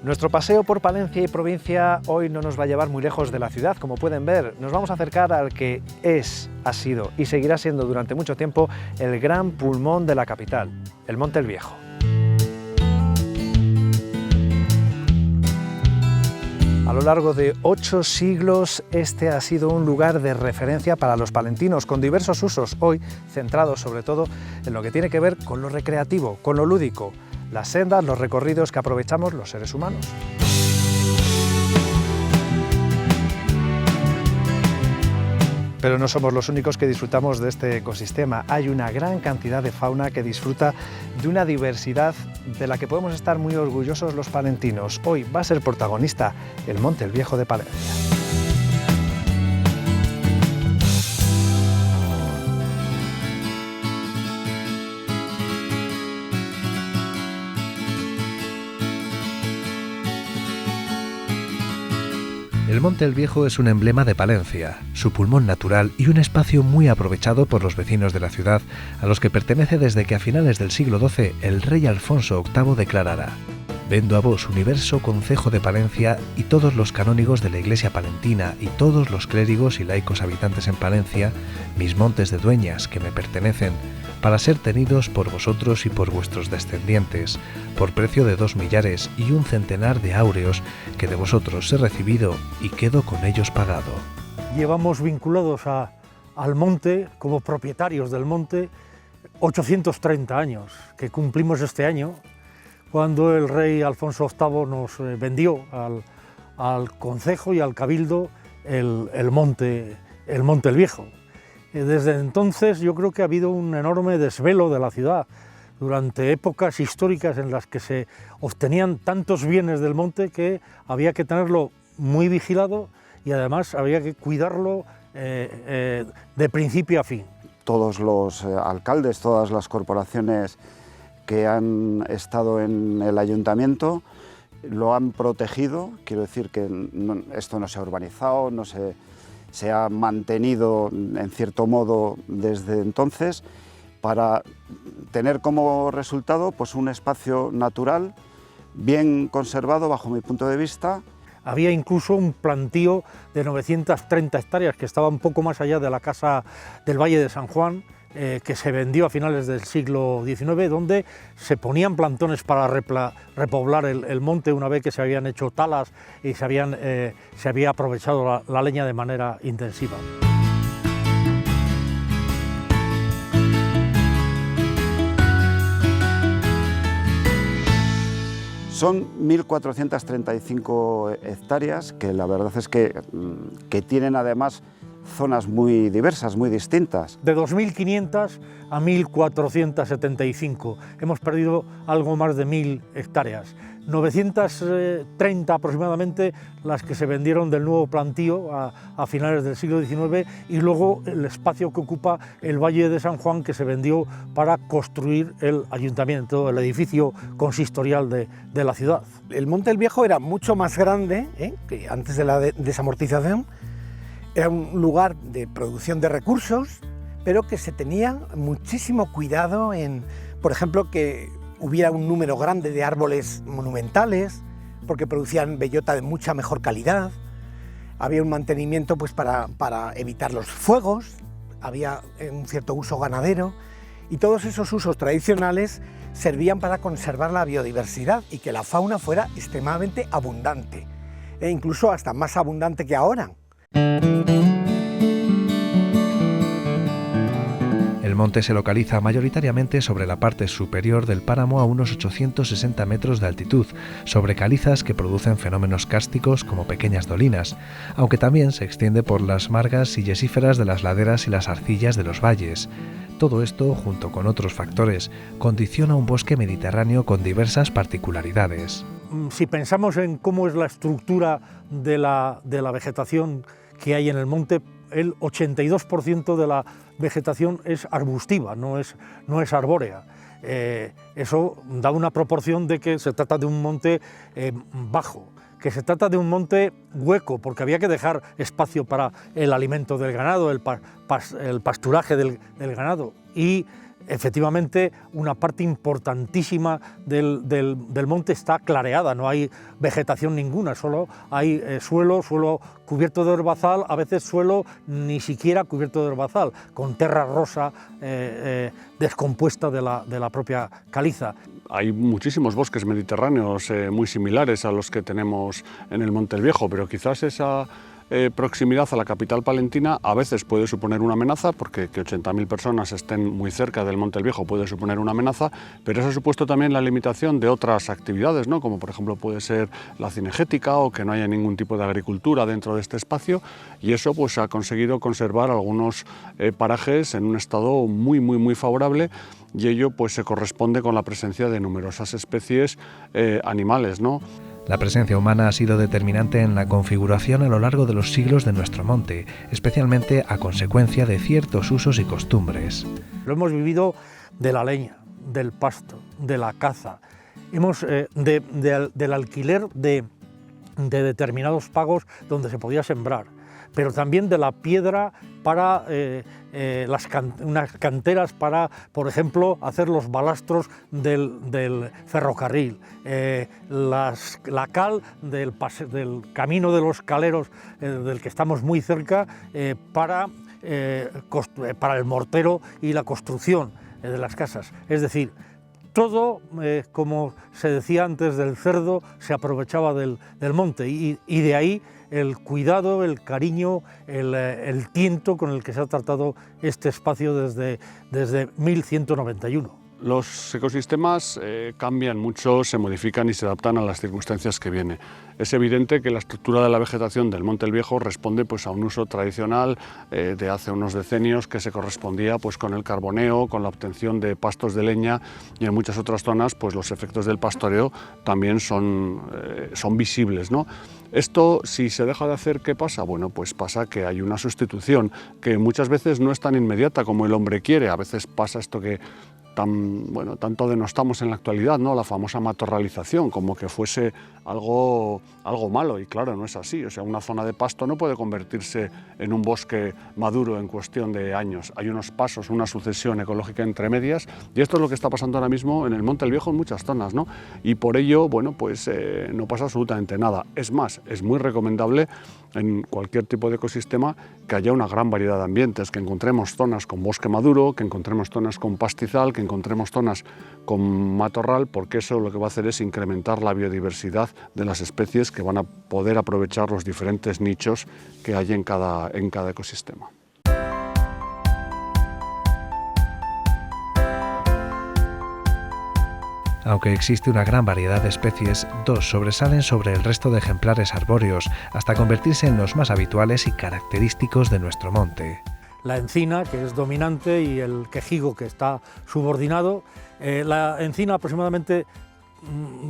Nuestro paseo por Palencia y provincia hoy no nos va a llevar muy lejos de la ciudad. Como pueden ver, nos vamos a acercar al que ha sido y seguirá siendo durante mucho tiempo el gran pulmón de la capital, el Monte el Viejo. A lo largo de 8 siglos, este ha sido un lugar de referencia para los palentinos, con diversos usos, hoy centrados sobre todo en lo que tiene que ver con lo recreativo, con lo lúdico, las sendas, los recorridos que aprovechamos los seres humanos. Pero no somos los únicos que disfrutamos de este ecosistema. Hay una gran cantidad de fauna que disfruta de una diversidad de la que podemos estar muy orgullosos los palentinos. Hoy va a ser protagonista el Monte el Viejo de Palencia. El Monte el Viejo es un emblema de Palencia, su pulmón natural y un espacio muy aprovechado por los vecinos de la ciudad, a los que pertenece desde que a finales del siglo XII el rey Alfonso VIII declarara: «Vendo a vos, universo concejo de Palencia y todos los canónigos de la Iglesia palentina y todos los clérigos y laicos habitantes en Palencia, mis montes de dueñas que me pertenecen, para ser tenidos por vosotros y por vuestros descendientes, por precio de 2 millares y 1 centenar de áureos, que de vosotros he recibido y quedo con ellos pagado». Llevamos vinculados al monte, como propietarios del monte, 830 años, que cumplimos este año, cuando el rey Alfonso VIII nos vendió al concejo y al cabildo el Monte el Viejo. Desde entonces yo creo que ha habido un enorme desvelo de la ciudad durante épocas históricas en las que se obtenían tantos bienes del monte que había que tenerlo muy vigilado y además había que cuidarlo de principio a fin. Todos los alcaldes, todas las corporaciones que han estado en el ayuntamiento lo han protegido. Quiero decir que esto no se ha urbanizado, se ha mantenido en cierto modo desde entonces, para tener como resultado pues un espacio natural bien conservado bajo mi punto de vista. Había incluso un plantío de 930 hectáreas que estaba un poco más allá de la casa del Valle de San Juan, que se vendió a finales del siglo XIX, donde se ponían plantones para repoblar el monte una vez que se habían hecho talas y se había aprovechado la leña de manera intensiva. Son 1.435 hectáreas, que la verdad es que tienen además zonas muy diversas, muy distintas. De 2.500 a 1.475. Hemos perdido algo más de 1.000 hectáreas. 930 aproximadamente las que se vendieron del nuevo plantío a finales del siglo XIX, y luego el espacio que ocupa el Valle de San Juan, que se vendió para construir el ayuntamiento, el edificio consistorial de la ciudad. El Monte el Viejo era mucho más grande que antes de la desamortización. Era un lugar de producción de recursos, pero que se tenía muchísimo cuidado en, por ejemplo, que hubiera un número grande de árboles monumentales, porque producían bellota de mucha mejor calidad. Había un mantenimiento pues, para evitar los fuegos, había un cierto uso ganadero, y todos esos usos tradicionales servían para conservar la biodiversidad y que la fauna fuera extremadamente abundante, e incluso hasta más abundante que ahora. El monte se localiza mayoritariamente sobre la parte superior del páramo a unos 860 metros de altitud, sobre calizas que producen fenómenos kársticos como pequeñas dolinas, aunque también se extiende por las margas y yesíferas de las laderas y las arcillas de los valles. Todo esto, junto con otros factores, condiciona un bosque mediterráneo con diversas particularidades. Si pensamos en cómo es la estructura de la vegetación que hay en el monte, el 82% de la vegetación es arbustiva, no es arbórea. Eso da una proporción de que se trata de un monte bajo, que se trata de un monte hueco, porque había que dejar espacio para el alimento del ganado, el pasturaje del ganado, y efectivamente una parte importantísima del monte está clareada, no hay vegetación ninguna, solo hay suelo cubierto de herbazal, a veces suelo ni siquiera cubierto de herbazal, con terra rosa descompuesta de la propia caliza. Hay muchísimos bosques mediterráneos muy similares a los que tenemos en el Monte el Viejo, pero quizás esa proximidad a la capital palentina a veces puede suponer una amenaza, porque que 80.000 personas estén muy cerca del Monte el Viejo puede suponer una amenaza, pero eso ha supuesto también la limitación de otras actividades, ¿no? Como por ejemplo puede ser la cinegética o que no haya ningún tipo de agricultura dentro de este espacio, y eso pues ha conseguido conservar algunos parajes en un estado muy favorable, y ello pues se corresponde con la presencia de numerosas especies animales, ¿no? La presencia humana ha sido determinante en la configuración a lo largo de los siglos de nuestro monte, especialmente a consecuencia de ciertos usos y costumbres. Lo hemos vivido de la leña, del pasto, de la caza, del alquiler de determinados pagos donde se podía sembrar, pero también de la piedra para unas canteras para, por ejemplo, hacer los balastros del ferrocarril, la cal del camino de los caleros, del que estamos muy cerca, para el mortero y la construcción de las casas. Es decir, todo, como se decía antes del cerdo, se aprovechaba del monte, y de ahí el cuidado, el cariño, el tiento con el que se ha tratado este espacio desde 1191. Los ecosistemas cambian mucho, se modifican y se adaptan a las circunstancias que vienen. Es evidente que la estructura de la vegetación del Monte el Viejo responde pues, a un uso tradicional de hace unos decenios que se correspondía pues, con el carboneo, con la obtención de pastos de leña, y en muchas otras zonas pues, los efectos del pastoreo también son visibles, ¿no? Esto, si se deja de hacer, ¿qué pasa? Bueno, pues pasa que hay una sustitución que muchas veces no es tan inmediata como el hombre quiere. A veces pasa esto que tanto denostamos en la actualidad, ¿no? La famosa matorralización, como que fuese algo malo, y claro, no es así. O sea, una zona de pasto no puede convertirse en un bosque maduro en cuestión de años. Hay unos pasos, una sucesión ecológica entre medias, y esto es lo que está pasando ahora mismo en el Monte el Viejo en muchas zonas, ¿no? Y por ello, bueno, pues no pasa absolutamente nada. Es más, es muy recomendable en cualquier tipo de ecosistema que haya una gran variedad de ambientes, que encontremos zonas con bosque maduro, que encontremos zonas con pastizal, que encontremos zonas con matorral, porque eso lo que va a hacer es incrementar la biodiversidad de las especies que van a poder aprovechar los diferentes nichos que hay en cada ecosistema. Aunque existe una gran variedad de especies, dos sobresalen sobre el resto de ejemplares arbóreos, hasta convertirse en los más habituales y característicos de nuestro monte. La encina, que es dominante, y el quejigo, que está subordinado. La encina, aproximadamente,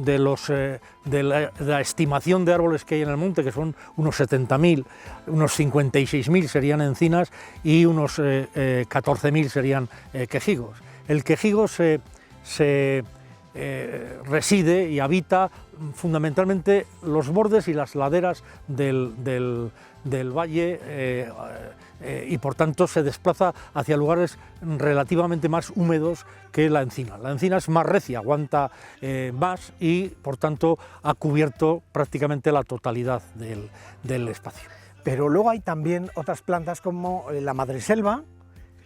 de la estimación de árboles que hay en el monte, que son unos 70.000, unos 56.000 serían encinas y unos 14.000 serían quejigos. El quejigo reside y habita fundamentalmente los bordes y las laderas del valle, y por tanto se desplaza hacia lugares relativamente más húmedos que la encina. La encina es más recia, aguanta más, y por tanto ha cubierto prácticamente la totalidad del espacio. Pero luego hay también otras plantas como la madreselva,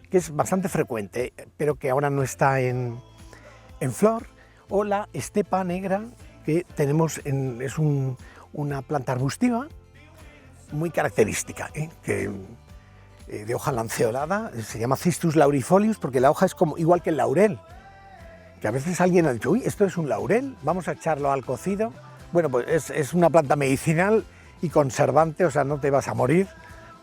que es bastante frecuente, pero que ahora no está en flor, o la estepa negra, que tenemos es una planta arbustiva muy característica, de hoja lanceolada, se llama Cistus laurifolius, porque la hoja es igual que el laurel, que a veces alguien ha dicho, uy, esto es un laurel, vamos a echarlo al cocido. Bueno, pues es una planta medicinal y conservante, o sea, no te vas a morir,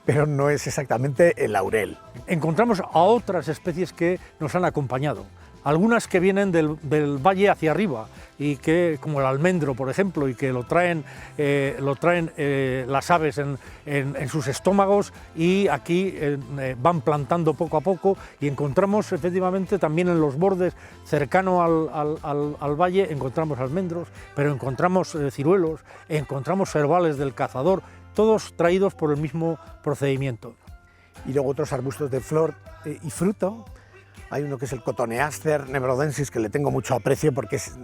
pero no es exactamente el laurel. Encontramos a otras especies que nos han acompañado. Algunas que vienen del valle hacia arriba, y que, como el almendro, por ejemplo, y que lo traen las aves en sus estómagos, y aquí van plantando poco a poco, y encontramos efectivamente también en los bordes cercano al valle, encontramos almendros, pero encontramos ciruelos, encontramos cervales del cazador, todos traídos por el mismo procedimiento. Y luego otros arbustos de flor y fruto. Hay uno que es el Cotoneaster nebrodensis, que le tengo mucho aprecio porque es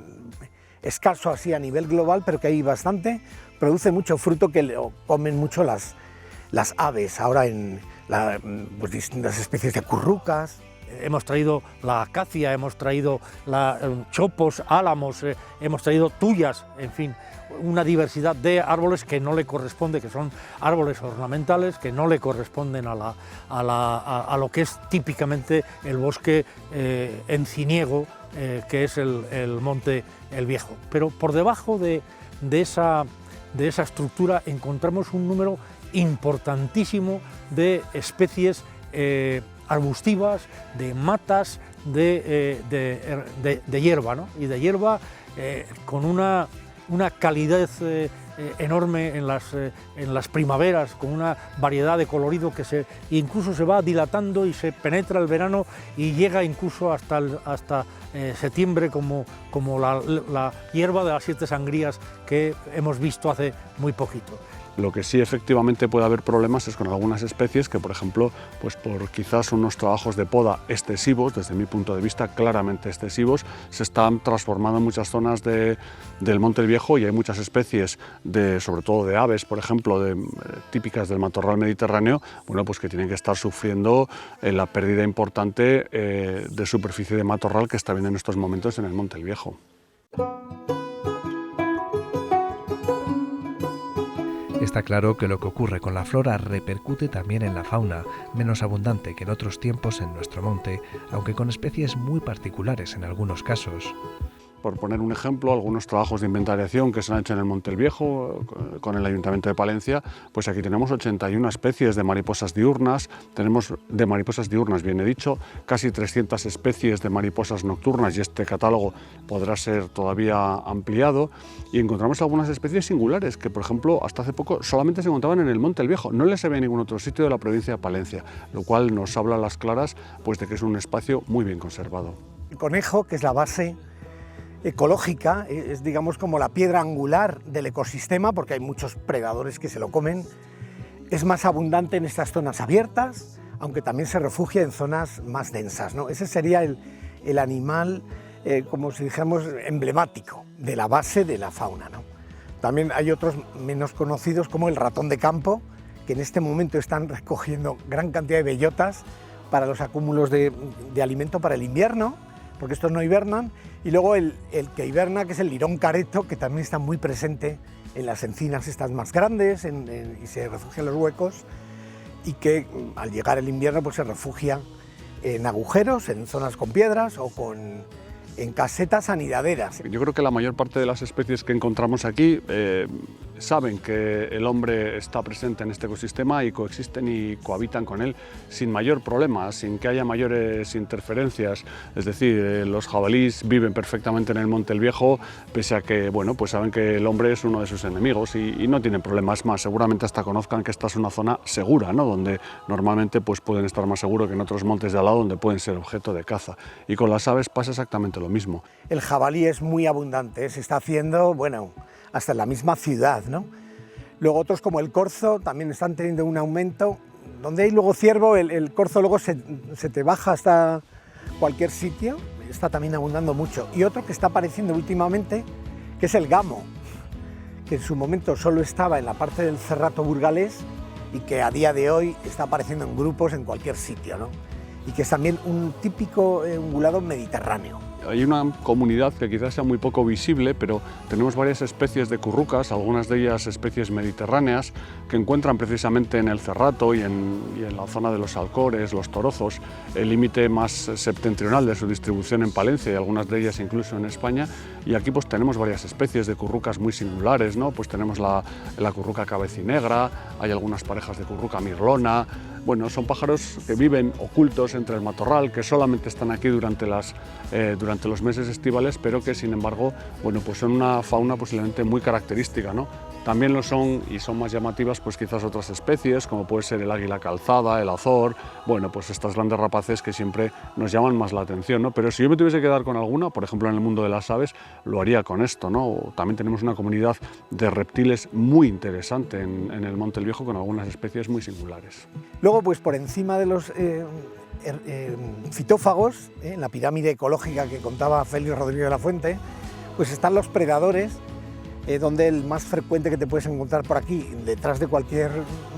escaso así a nivel global, pero que hay bastante, produce mucho fruto que lo comen mucho las aves, ahora en pues distintas especies de currucas. Hemos traído la acacia, hemos traído chopos, álamos, hemos traído tuyas, en fin, una diversidad de árboles que no le corresponde, que son árboles ornamentales, que no le corresponden a lo que es típicamente el bosque enciniego, que es el Monte el Viejo. Pero por debajo de esa estructura encontramos un número importantísimo de especies arbustivas, de matas, de hierba, ¿no? Y de hierba con una calidez enorme en las primaveras, con una variedad de colorido que incluso se va dilatando y se penetra el verano y llega incluso hasta septiembre, como la hierba de las 7 sangrías que hemos visto hace muy poquito. Lo que sí efectivamente puede haber problemas es con algunas especies que, por ejemplo, pues por quizás unos trabajos de poda excesivos, desde mi punto de vista claramente excesivos, se están transformando en muchas zonas del Monte el Viejo, y hay muchas especies, sobre todo de aves, por ejemplo, típicas del matorral mediterráneo, bueno, pues que tienen que estar sufriendo la pérdida importante de superficie de matorral que está viendo en estos momentos en el Monte el Viejo. Está claro que lo que ocurre con la flora repercute también en la fauna, menos abundante que en otros tiempos en nuestro monte, aunque con especies muy particulares en algunos casos. Por poner un ejemplo, algunos trabajos de inventariación que se han hecho en el Monte el Viejo con el Ayuntamiento de Palencia, pues aquí tenemos 81 especies de mariposas diurnas, bien he dicho, casi 300 especies de mariposas nocturnas, y este catálogo podrá ser todavía ampliado, y encontramos algunas especies singulares que, por ejemplo, hasta hace poco solamente se encontraban en el Monte el Viejo, no les se ve en ningún otro sitio de la provincia de Palencia, lo cual nos habla a las claras pues de que es un espacio muy bien conservado. El conejo, que es la base ecológica, es digamos como la piedra angular del ecosistema, porque hay muchos predadores que se lo comen, es más abundante en estas zonas abiertas, aunque también se refugia en zonas más densas, ¿no? Ese sería el animal, como si dijéramos, emblemático de la base de la fauna, ¿no? También hay otros menos conocidos, como el ratón de campo, que en este momento están recogiendo gran cantidad de bellotas para los acúmulos de alimento para el invierno, porque estos no hibernan, y luego el que hiberna, que es el lirón careto, que también está muy presente en las encinas estas más grandes y se refugia en los huecos, y que al llegar el invierno pues se refugia en agujeros, en zonas con piedras o en casetas anidaderas. Yo creo que la mayor parte de las especies que encontramos aquí saben que el hombre está presente en este ecosistema y coexisten y cohabitan con él sin mayor problema, sin que haya mayores interferencias. Es decir, los jabalíes viven perfectamente en el Monte el Viejo, pese a que, bueno, pues saben que el hombre es uno de sus enemigos y no tienen problemas más. Seguramente hasta conozcan que esta es una zona segura, ¿no? Donde normalmente pues pueden estar más seguros que en otros montes de al lado donde pueden ser objeto de caza. Y con las aves pasa exactamente lo mismo. El jabalí es muy abundante, se está haciendo, bueno, hasta en la misma ciudad, ¿no? Luego otros como el corzo también están teniendo un aumento. Donde hay luego ciervo, el corzo luego se te baja hasta cualquier sitio, está también abundando mucho. Y otro que está apareciendo últimamente, que es el gamo, que en su momento solo estaba en la parte del Cerrato burgalés y que a día de hoy está apareciendo en grupos en cualquier sitio, ¿no? Y que es también un típico ungulado mediterráneo. Hay una comunidad que quizás sea muy poco visible, pero tenemos varias especies de currucas, algunas de ellas especies mediterráneas, que encuentran precisamente en el Cerrato y en la zona de los Alcores, los Torozos, el límite más septentrional de su distribución en Palencia y algunas de ellas incluso en España. Y aquí pues tenemos varias especies de currucas muy singulares, ¿no? Pues tenemos la curruca cabecinegra, hay algunas parejas de curruca mirlona. Bueno, son pájaros que viven ocultos entre el matorral, que solamente están aquí durante los meses estivales, pero que sin embargo, bueno, pues son una fauna posiblemente muy característica, ¿no? También lo son, y son más llamativas, pues quizás otras especies, como puede ser el águila calzada, el azor, bueno, pues estas grandes rapaces que siempre nos llaman más la atención, ¿no? Pero si yo me tuviese que quedar con alguna, por ejemplo en el mundo de las aves, lo haría con esto, ¿no? También tenemos una comunidad de reptiles muy interesante en el Monte el Viejo, con algunas especies muy singulares. Luego, pues por encima de los fitófagos, en la pirámide ecológica que contaba Félix Rodríguez de la Fuente, pues están los predadores, donde el más frecuente que te puedes encontrar por aquí, detrás de cualquier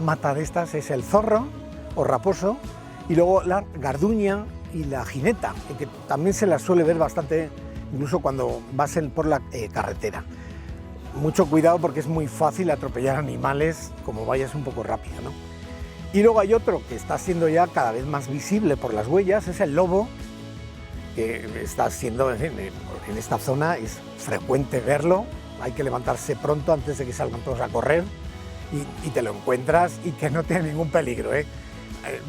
mata de estas, es el zorro o raposo, y luego la garduña y la jineta, que también se las suele ver bastante, incluso cuando vas por la carretera. Mucho cuidado porque es muy fácil atropellar animales como vayas un poco rápido, ¿no? Y luego hay otro que está siendo ya cada vez más visible por las huellas, es el lobo, que está siendo, en esta zona es frecuente verlo, hay que levantarse pronto antes de que salgan todos a correr y te lo encuentras y que no tiene ningún peligro, ¿eh?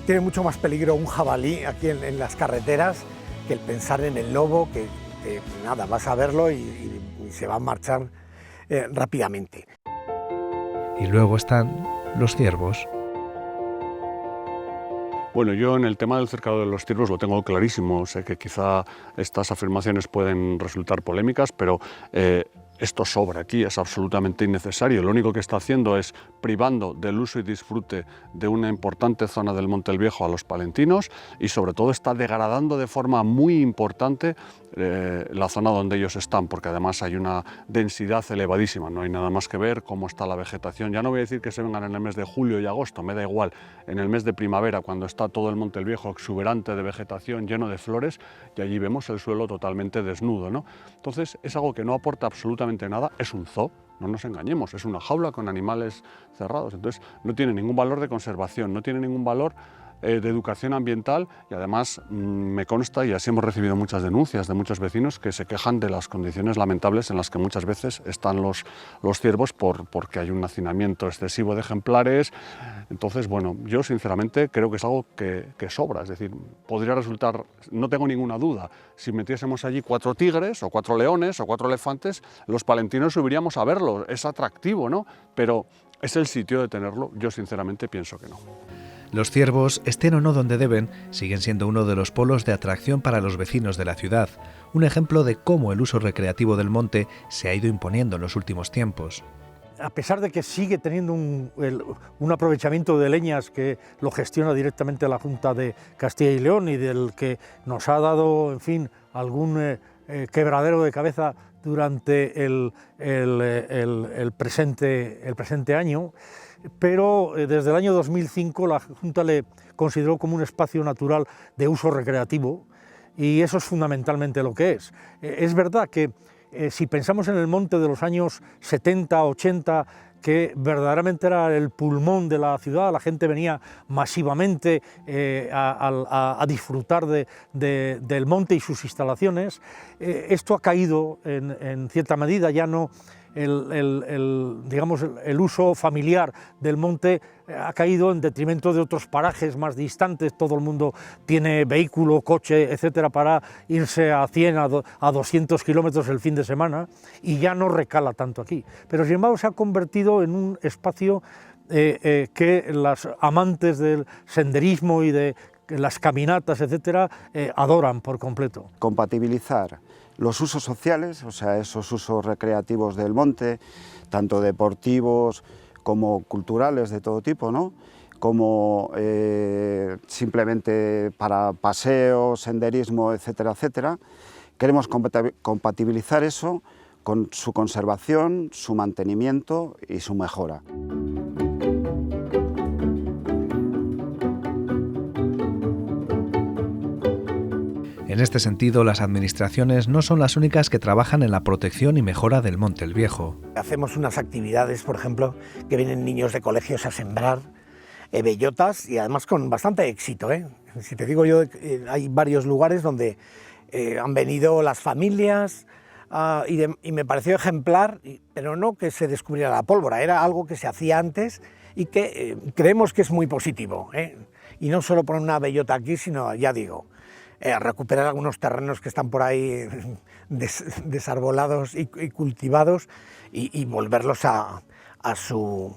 Tiene mucho más peligro un jabalí aquí en las carreteras que el pensar en el lobo, que nada, vas a verlo y se va a marchar rápidamente. Y luego están los ciervos. Bueno, yo en el tema del cercado de los ciervos lo tengo clarísimo. Sé que quizá estas afirmaciones pueden resultar polémicas, pero esto sobra aquí, es absolutamente innecesario. Lo único que está haciendo es privando del uso y disfrute de una importante zona del Monte el Viejo a los palentinos, y sobre todo está degradando de forma muy importante la zona donde ellos están, porque además hay una densidad elevadísima. No hay nada más que ver cómo está la vegetación. Ya no voy a decir que se vengan en el mes de julio y agosto, me da igual. En el mes de primavera, cuando está todo el Monte el Viejo exuberante de vegetación, lleno de flores, y allí vemos el suelo totalmente desnudo, ¿no? Entonces es algo que no aporta absolutamente nada. Es un zoo, no nos engañemos, es una jaula con animales cerrados. Entonces no tiene ningún valor de conservación, no tiene ningún valor de educación ambiental, y además me consta, y así hemos recibido muchas denuncias de muchos vecinos que se quejan de las condiciones lamentables en las que muchas veces están los ciervos porque hay un hacinamiento excesivo de ejemplares. Entonces, bueno, yo sinceramente creo que es algo que sobra, es decir, podría resultar, no tengo ninguna duda, si metiésemos allí 4 tigres o 4 leones o 4 elefantes, los palentinos subiríamos a verlo, es atractivo, ¿no? Pero ¿es el sitio de tenerlo? Yo sinceramente pienso que no. Los ciervos, estén o no donde deben, siguen siendo uno de los polos de atracción para los vecinos de la ciudad, un ejemplo de cómo el uso recreativo del monte se ha ido imponiendo en los últimos tiempos. A pesar de que sigue teniendo un aprovechamiento de leñas que lo gestiona directamente la Junta de Castilla y León, y del que nos ha dado, en fin, algún quebradero de cabeza durante el presente año, pero desde el año 2005 la Junta le consideró como un espacio natural de uso recreativo, y eso es fundamentalmente lo que es. Es verdad que si pensamos en el monte de los años 70, 80, que verdaderamente era el pulmón de la ciudad, la gente venía masivamente a disfrutar del monte y sus instalaciones, esto ha caído en cierta medida. Ya no digamos, el uso familiar del monte ha caído en detrimento de otros parajes más distantes. Todo el mundo tiene vehículo, coche, etcétera, para irse a 100, a 200 kilómetros el fin de semana, y ya no recala tanto aquí. Pero sin embargo se ha convertido en un espacio que los amantes del senderismo y de las caminatas, etcétera, adoran por completo. Compatibilizar los usos sociales, o sea, esos usos recreativos del monte, tanto deportivos como culturales de todo tipo, ¿no? Como simplemente para paseo, senderismo, etcétera, etcétera. Queremos compatibilizar eso con su conservación, su mantenimiento y su mejora. En este sentido, las administraciones no son las únicas que trabajan en la protección y mejora del Monte el Viejo. Hacemos unas actividades, por ejemplo, que vienen niños de colegios a sembrar bellotas, y además con bastante éxito, ¿eh? Si te digo yo, hay varios lugares donde han venido las familias y me pareció ejemplar, pero no que se descubriera la pólvora, era algo que se hacía antes y que creemos que es muy positivo, ¿eh? Y no solo poner una bellota aquí, sino, ya digo, recuperar algunos terrenos que están por ahí desarbolados y cultivados, y volverlos a a su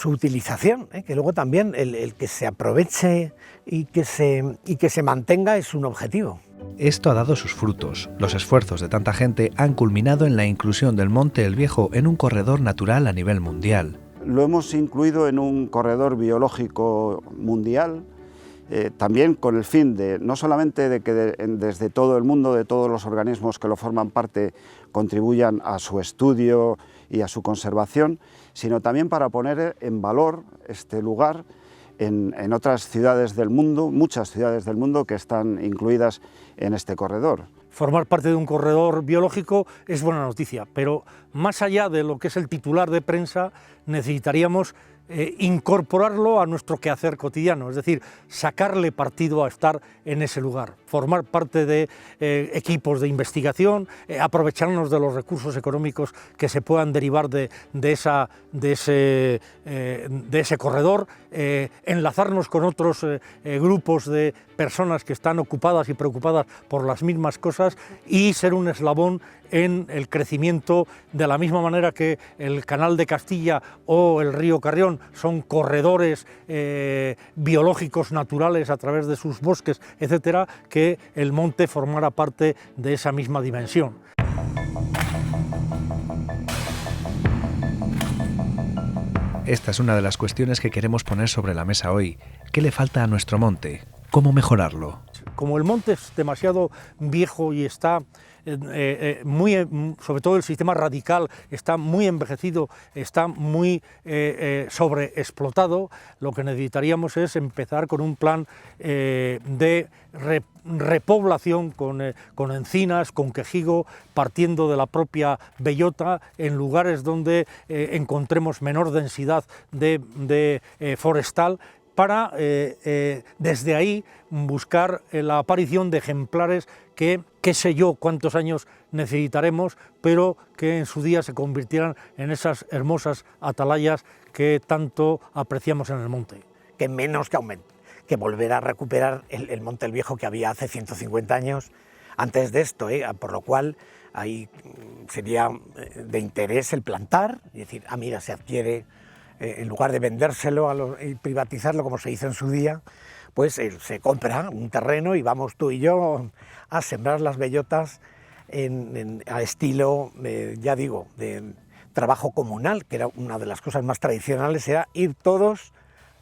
utilización, que luego también el que se aproveche y que se mantenga es un objetivo. Esto ha dado sus frutos. Los esfuerzos de tanta gente han culminado en la inclusión del Monte El Viejo en un corredor natural a nivel mundial. Lo hemos incluido en un corredor biológico mundial, también con el fin de, no solamente de que desde todo el mundo, de todos los organismos que lo forman parte, contribuyan a su estudio y a su conservación, sino también para poner en valor este lugar en otras ciudades del mundo, muchas ciudades del mundo que están incluidas en este corredor. Formar parte de un corredor biológico es buena noticia, pero más allá de lo que es el titular de prensa, necesitaríamos incorporarlo a nuestro quehacer cotidiano, es decir, sacarle partido a estar en ese lugar, formar parte de equipos de investigación, aprovecharnos de los recursos económicos que se puedan derivar de ese corredor, enlazarnos con otros grupos de personas que están ocupadas y preocupadas por las mismas cosas y ser un eslabón en el crecimiento, de la misma manera que el Canal de Castilla o el río Carrión son corredores biológicos naturales a través de sus bosques, etcétera, que el monte formara parte de esa misma dimensión. Esta es una de las cuestiones que queremos poner sobre la mesa hoy. ¿Qué le falta a nuestro monte? ¿Cómo mejorarlo? Como el monte es demasiado viejo y está sobre todo el sistema radical está muy envejecido, está muy sobreexplotado, lo que necesitaríamos es empezar con un plan de repoblación con encinas, con quejigo, partiendo de la propia bellota, en lugares donde encontremos menor densidad de forestal, para desde ahí buscar la aparición de ejemplares que, qué sé yo cuántos años necesitaremos, pero que en su día se convirtieran en esas hermosas atalayas que tanto apreciamos en el monte. Que menos que volver a recuperar el Monte El Viejo que había hace 150 años antes de esto, por lo cual ahí sería de interés el plantar y decir, mira, se adquiere, en lugar de vendérselo y privatizarlo como se hizo en su día, pues se compra un terreno y vamos tú y yo a sembrar las bellotas a estilo, ya digo, de trabajo comunal, que era una de las cosas más tradicionales, era ir todos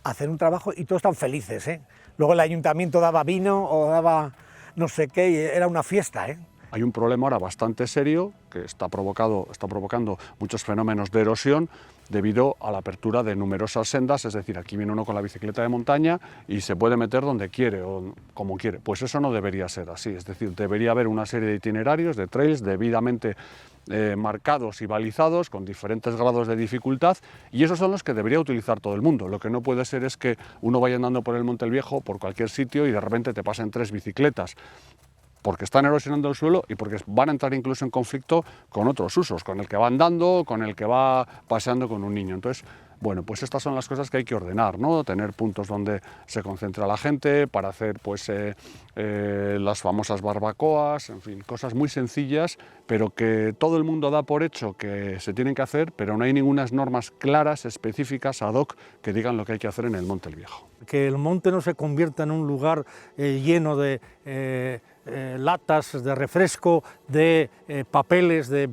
a hacer un trabajo y todos están felices, Luego el ayuntamiento daba vino o daba no sé qué y era una fiesta, Hay un problema ahora bastante serio que está provocando muchos fenómenos de erosión debido a la apertura de numerosas sendas, es decir, aquí viene uno con la bicicleta de montaña y se puede meter donde quiere o como quiere. Pues eso no debería ser así, es decir, debería haber una serie de itinerarios, de trails debidamente marcados y balizados con diferentes grados de dificultad, y esos son los que debería utilizar todo el mundo. Lo que no puede ser es que uno vaya andando por el Monte El Viejo, por cualquier sitio, y de repente te pasen 3 bicicletas, porque están erosionando el suelo y porque van a entrar incluso en conflicto con otros usos, con el que va andando, con el que va paseando con un niño. Entonces, bueno, pues estas son las cosas que hay que ordenar, ¿no? Tener puntos donde se concentra la gente para hacer pues las famosas barbacoas, en fin, cosas muy sencillas, pero que todo el mundo da por hecho que se tienen que hacer, pero no hay ninguna normas claras, específicas, ad hoc, que digan lo que hay que hacer en el Monte El Viejo. Que el monte no se convierta en un lugar lleno de latas de refresco, de papeles, de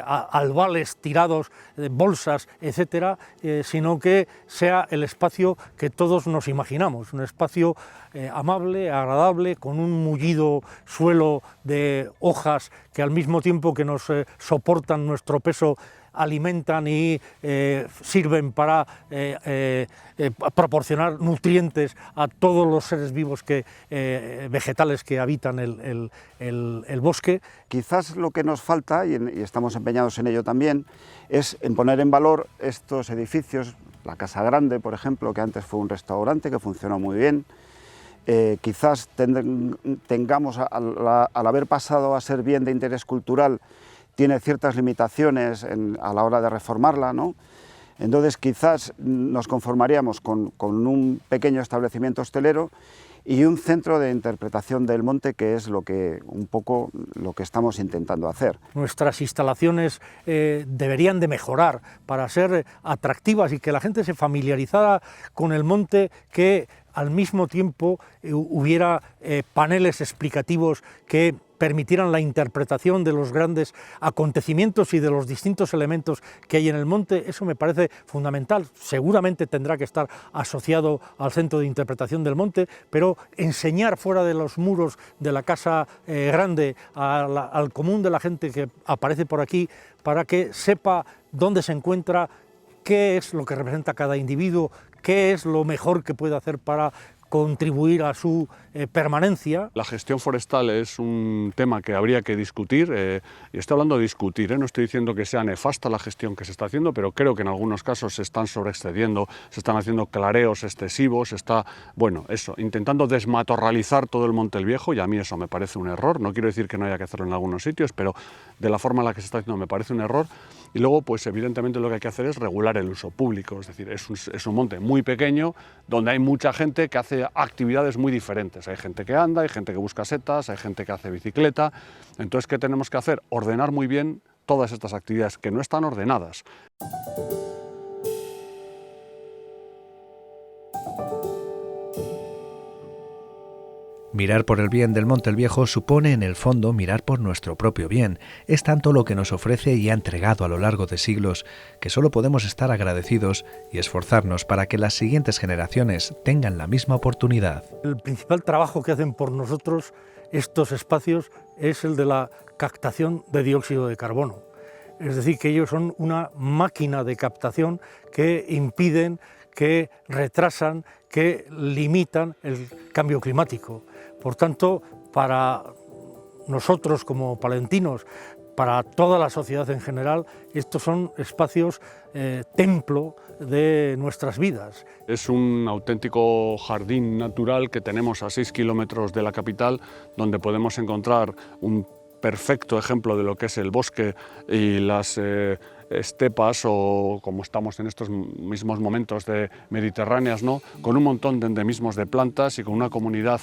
albales tirados, de bolsas, etcétera, sino que sea el espacio que todos nos imaginamos, un espacio amable, agradable, con un mullido suelo de hojas que al mismo tiempo que nos soportan nuestro peso, alimentan y sirven para proporcionar nutrientes a todos los seres vivos vegetales que habitan el bosque. Quizás lo que nos falta, y estamos empeñados en ello también, es en poner en valor estos edificios, la Casa Grande, por ejemplo, que antes fue un restaurante que funcionó muy bien. Quizás tengamos, al haber pasado a ser bien de interés cultural, tiene ciertas limitaciones a la hora de reformarla, ¿no? Entonces quizás nos conformaríamos con un pequeño establecimiento hostelero y un centro de interpretación del monte, que es un poco lo que estamos intentando hacer. Nuestras instalaciones deberían de mejorar para ser atractivas y que la gente se familiarizara con el monte, que al mismo tiempo hubiera paneles explicativos que permitieran la interpretación de los grandes acontecimientos y de los distintos elementos que hay en el monte. Eso me parece fundamental. Seguramente tendrá que estar asociado al Centro de Interpretación del Monte, pero enseñar fuera de los muros de la Casa Grande al común de la gente que aparece por aquí, para que sepa dónde se encuentra, qué es lo que representa cada individuo, qué es lo mejor que puede hacer para contribuir a su permanencia. La gestión forestal es un tema que habría que discutir, y estoy hablando de discutir, no estoy diciendo que sea nefasta la gestión que se está haciendo, pero creo que en algunos casos se están sobreexcediendo, se están haciendo clareos excesivos, se está, intentando desmatorralizar todo el Monte el Viejo, y a mí eso me parece un error. No quiero decir que no haya que hacerlo en algunos sitios, pero de la forma en la que se está haciendo me parece un error. Y luego, pues evidentemente lo que hay que hacer es regular el uso público, es decir, es un monte muy pequeño donde hay mucha gente que hace actividades muy diferentes. Hay gente que anda, hay gente que busca setas, hay gente que hace bicicleta. Entonces, ¿qué tenemos que hacer? Ordenar muy bien todas estas actividades que no están ordenadas. Mirar por el bien del Monte el Viejo supone, en el fondo, mirar por nuestro propio bien. Es tanto lo que nos ofrece y ha entregado a lo largo de siglos, que solo podemos estar agradecidos y esforzarnos para que las siguientes generaciones tengan la misma oportunidad. El principal trabajo que hacen por nosotros estos espacios es el de la captación de dióxido de carbono. Es decir, que ellos son una máquina de captación que impiden, que retrasan, que limitan el cambio climático. Por tanto, para nosotros como palentinos, para toda la sociedad en general, estos son espacios templo de nuestras vidas. Es un auténtico jardín natural que tenemos a 6 kilómetros de la capital, donde podemos encontrar un perfecto ejemplo de lo que es el bosque y las estepas, o como estamos en estos mismos momentos de mediterráneas, ¿no? Con un montón de endemismos de plantas y con una comunidad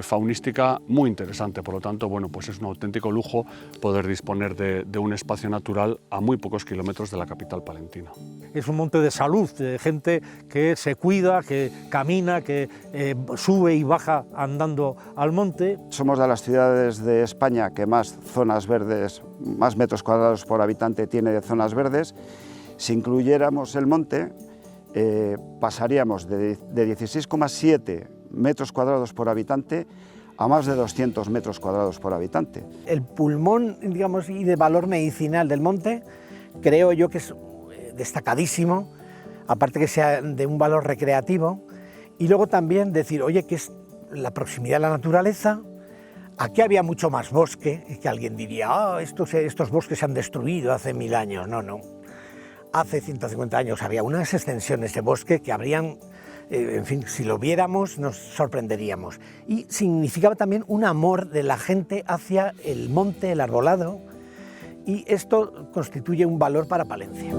faunística muy interesante. Por lo tanto, pues es un auténtico lujo poder disponer de un espacio natural a muy pocos kilómetros de la capital palentina. Es un monte de salud, de gente que se cuida, que camina, que sube y baja andando al monte. Somos de las ciudades de España que más zonas verdes, más metros cuadrados por habitante tiene de zonas verdes. Si incluyéramos el monte, pasaríamos de 16,7 metros cuadrados por habitante a más de 200 metros cuadrados por habitante. El pulmón, digamos, y de valor medicinal del monte, creo yo que es destacadísimo, aparte que sea de un valor recreativo, y luego también decir, oye, que es la proximidad a la naturaleza. Aquí había mucho más bosque, que alguien diría, estos bosques se han destruido hace 1000 años. No, no. Hace 150 años había unas extensiones de bosque que habrían, en fin, si lo viéramos nos sorprenderíamos. Y significaba también un amor de la gente hacia el monte, el arbolado, y esto constituye un valor para Palencia.